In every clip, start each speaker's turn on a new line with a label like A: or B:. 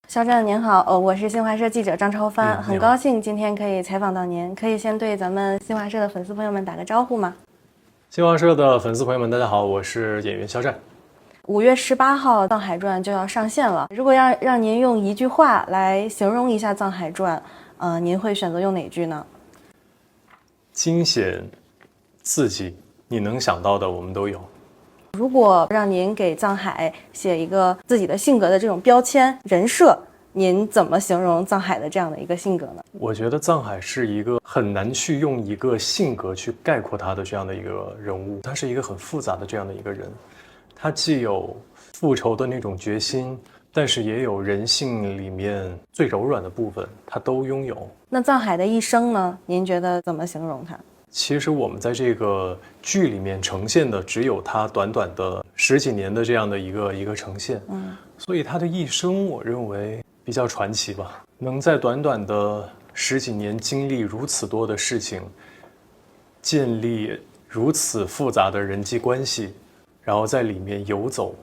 A: 肖战您好，我是新华社记者张超帆，很高兴今天可以采访到您，可以先对咱们新华社的粉丝朋友们打个招呼吗？
B: 新华社的粉丝朋友们，大家好，我是演员肖战。
A: 5月18号《藏海传》就要上线了，如果让您用一句话来形容一下《藏海传》，您会选择用哪句呢？
B: 惊险、刺激，你能想到的我们都有。
A: 如果让您给藏海写一个自己的性格的这种标签人设，您怎么形容藏海的这样的一个性格呢？
B: 我觉得藏海是一个很难去用一个性格去概括他的这样的一个人物，他是一个很复杂的这样的一个人，他既有复仇的那种决心，但是也有人性里面最柔软的部分，他都拥有。
A: 那藏海的一生呢？您觉得怎么形容他？
B: 其实我们在这个剧里面呈现的只有他短短的10几年的这样的一个呈现，所以他的一生我认为比较传奇吧，能在短短的10几年经历如此多的事情，建立如此复杂的人际关系，然后在里面游走，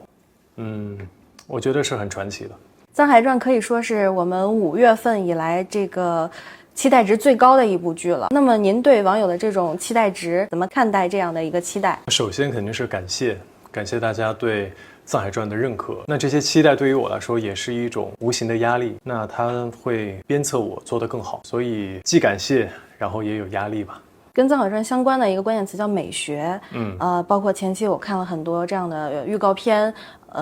B: 我觉得是很传奇的。《
A: 藏海传》可以说是我们5月份以来这个期待值最高的一部剧了。那么您对网友的这种期待值怎么看待这样的一个期待？
B: 首先肯定是感谢大家对《藏海传》的认可。那这些期待对于我来说也是一种无形的压力，那它会鞭策我做得更好，所以既感谢，然后也有压力吧。
A: 跟《藏海传》相关的一个关键词叫美学，包括前期我看了很多这样的预告片，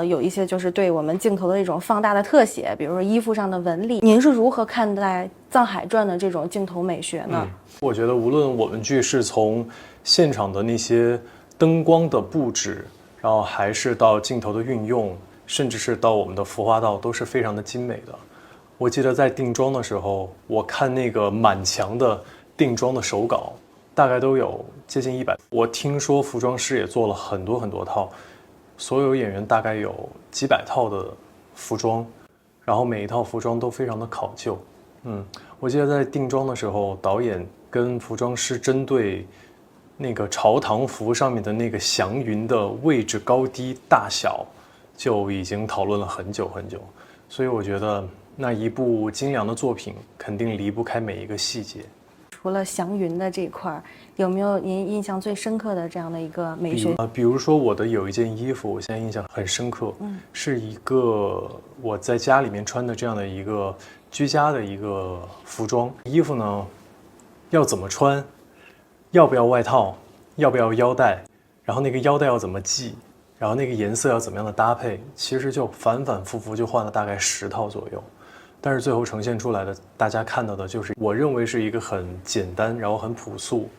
A: 有一些就是对我们镜头的一种放大的特写，比如说衣服上的纹理。您是如何看待《藏海传》的这种镜头美学呢？
B: 我觉得无论我们剧是从现场的那些灯光的布置，然后还是到镜头的运用，甚至是到我们的服化道，都是非常的精美的。我记得在定妆的时候，我看那个满墙的定妆的手稿，大概都有接近100。我听说服装师也做了很多很多套，所有演员大概有几百套的服装，然后每一套服装都非常的考究。我记得在定妆的时候，导演跟服装师针对那个朝堂服上面的那个祥云的位置、高低、大小，就已经讨论了很久很久。所以我觉得那一部精良的作品肯定离不开每一个细节。
A: 除了祥云的这一块，有没有您印象最深刻的这样的一个美学？
B: 比如说我的有一件衣服，我现在印象很深刻，是一个我在家里面穿的这样的一个居家的一个服装。衣服呢，要怎么穿，要不要外套，要不要腰带，然后那个腰带要怎么系，然后那个颜色要怎么样的搭配，其实就反反复复就换了大概10套左右。但是最后呈现出来的，大家看到的就是我认为是一个很简单，然后很朴素，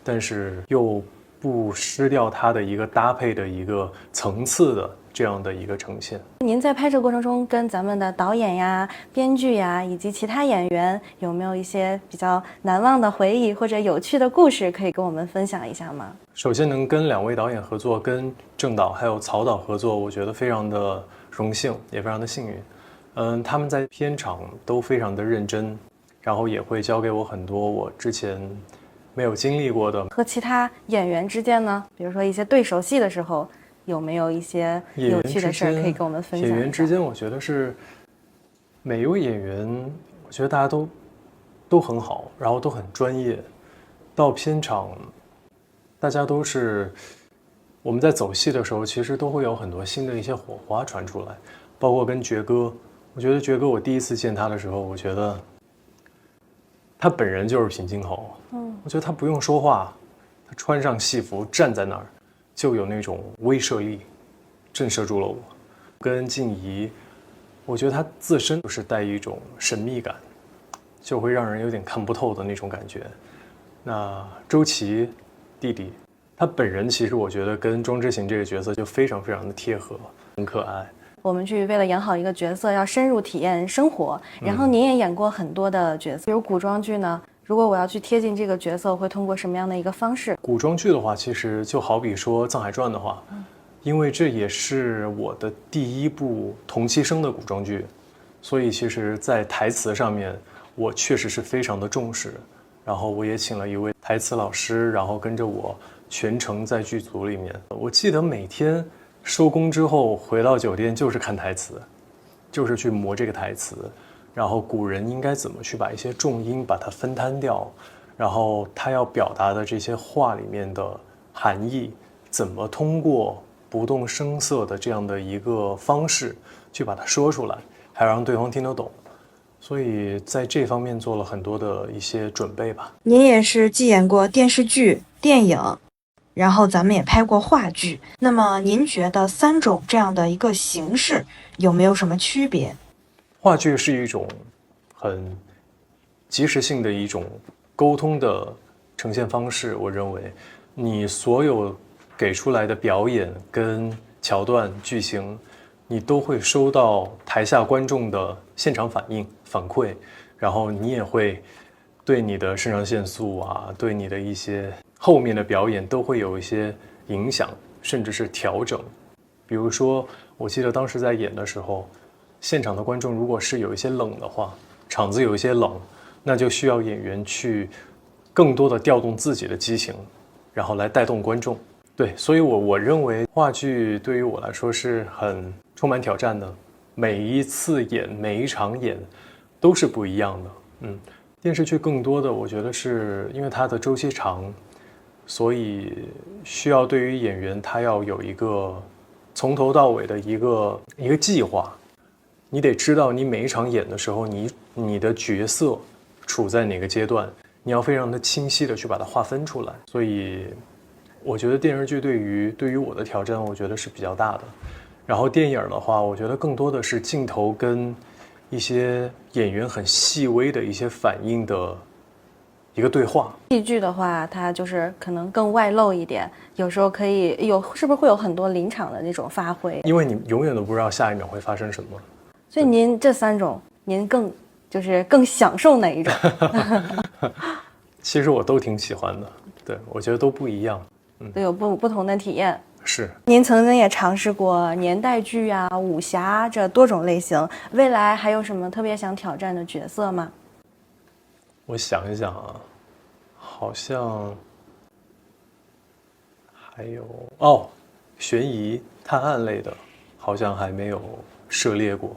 B: 但是又不失掉它的一个搭配的一个层次的这样的一个呈现。
A: 您在拍摄过程中跟咱们的导演呀、编剧呀以及其他演员有没有一些比较难忘的回忆或者有趣的故事可以跟我们分享一下吗？
B: 首先能跟2位导演合作，跟郑导还有曹导合作，我觉得非常的荣幸，也非常的幸运。他们在片场都非常的认真，然后也会教给我很多我之前没有经历过的。
A: 和其他演员之间呢，比如说一些对手戏的时候，有没有一些有趣的事儿可以跟我们分享一下？
B: 演员之间，我觉得是每一位演员，我觉得大家都很好，然后都很专业。到片场，大家都是我们在走戏的时候，其实都会有很多新的一些火花传出来，包括跟爵哥。我觉得爵哥，我第一次见他的时候，我觉得他本人就是平津侯。我觉得他不用说话，他穿上戏服站在那儿，就有那种威慑力，震慑住了我。跟静怡，我觉得他自身就是带一种神秘感，就会让人有点看不透的那种感觉。那周琦弟弟，他本人其实我觉得跟庄之行这个角色就非常非常的贴合，很可爱。
A: 我们去为了演好一个角色，要深入体验生活。然后您也演过很多的角色，比如古装剧呢。如果我要去贴近这个角色，我会通过什么样的一个方式？
B: 古装剧的话，其实就好比说《藏海传》的话，因为这也是我的第一部同期声的古装剧，所以其实在台词上面，我确实是非常的重视。然后我也请了一位台词老师，然后跟着我全程在剧组里面。我记得每天收工之后回到酒店就是看台词，就是去磨这个台词，然后古人应该怎么去把一些重音把它分摊掉，然后他要表达的这些话里面的含义，怎么通过不动声色的这样的一个方式去把它说出来，还要让对方听得懂。所以在这方面做了很多的一些准备吧。
C: 您也是既演过电视剧、电影，然后咱们也拍过话剧。那么您觉得3种这样的一个形式有没有什么区别？
B: 话剧是一种很即时性的一种沟通的呈现方式，我认为你所有给出来的表演跟桥段剧情，你都会收到台下观众的现场反应反馈，然后你也会对你的肾上腺素啊，对你的一些后面的表演都会有一些影响，甚至是调整。比如说我记得当时在演的时候，现场的观众如果是有一些冷的话，场子有一些冷，那就需要演员去更多的调动自己的激情，然后来带动观众。对，所以我认为话剧对于我来说是很充满挑战的，每一次演每一场演都是不一样的。电视剧更多的我觉得是因为它的周期长，所以需要对于演员他要有一个从头到尾的一个计划，你得知道你每一场演的时候你的角色处在哪个阶段，你要非常的清晰的去把它划分出来。所以我觉得电视剧对于我的挑战，我觉得是比较大的。然后电影的话，我觉得更多的是镜头跟一些演员很细微的一些反应的一个对话。
A: 戏剧的话，它就是可能更外露一点，有时候可以是不是会有很多临场的那种发挥？
B: 因为你永远都不知道下一秒会发生什么。
A: 所以您这3种，您更享受哪一种？
B: 其实我都挺喜欢的，对，我觉得都不一样。
A: 都有不同的体验。
B: 是。
A: 您曾经也尝试过年代剧啊、武侠这多种类型，未来还有什么特别想挑战的角色吗？
B: 我想一想啊，好像还有悬疑探案类的，好像还没有涉猎过。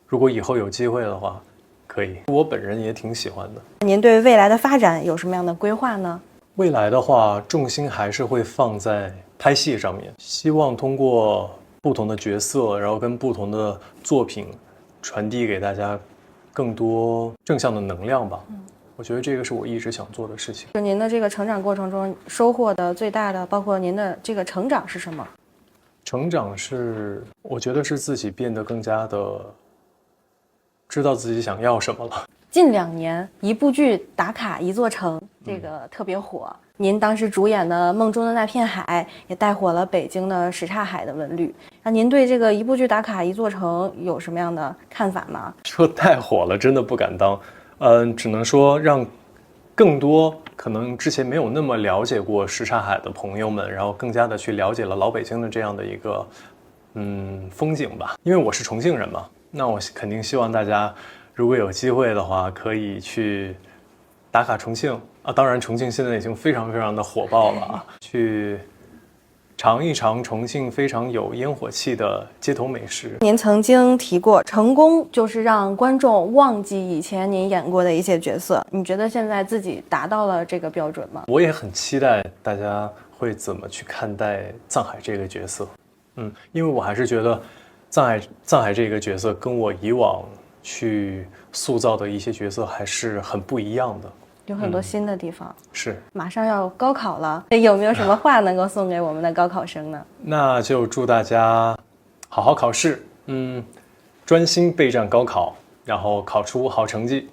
B: 如果以后有机会的话，可以。我本人也挺喜欢的。
A: 您对未来的发展有什么样的规划呢？
B: 未来的话，重心还是会放在拍戏上面，希望通过不同的角色，然后跟不同的作品，传递给大家更多正向的能量吧。我觉得这个是我一直想做的事情。
A: 就您的这个成长过程中收获的最大的，包括您的这个成长是什么？
B: 成长是，我觉得是自己变得更加的知道自己想要什么了。
A: 近2年一部剧打卡一座城，这个特别火。您当时主演的《梦中的那片海》也带火了北京的什刹海的文旅。那您对这个一部剧打卡一座城有什么样的看法吗？
B: 说带火了，真的不敢当。只能说让更多可能之前没有那么了解过什刹海的朋友们，然后更加的去了解了老北京的这样的一个风景吧。因为我是重庆人嘛，那我肯定希望大家如果有机会的话，可以去打卡重庆啊。当然，重庆现在已经非常非常的火爆了啊，去尝一尝重庆非常有烟火气的街头美食。
A: 您曾经提过，成功就是让观众忘记以前您演过的一些角色。你觉得现在自己达到了这个标准吗？
B: 我也很期待大家会怎么去看待藏海这个角色。因为我还是觉得藏海这个角色跟我以往去塑造的一些角色还是很不一样的，
A: 有很多新的地方。
B: 是。
A: 马上要高考了，有没有什么话能够送给我们的高考生呢？
B: 那就祝大家好好考试，专心备战高考，然后考出好成绩。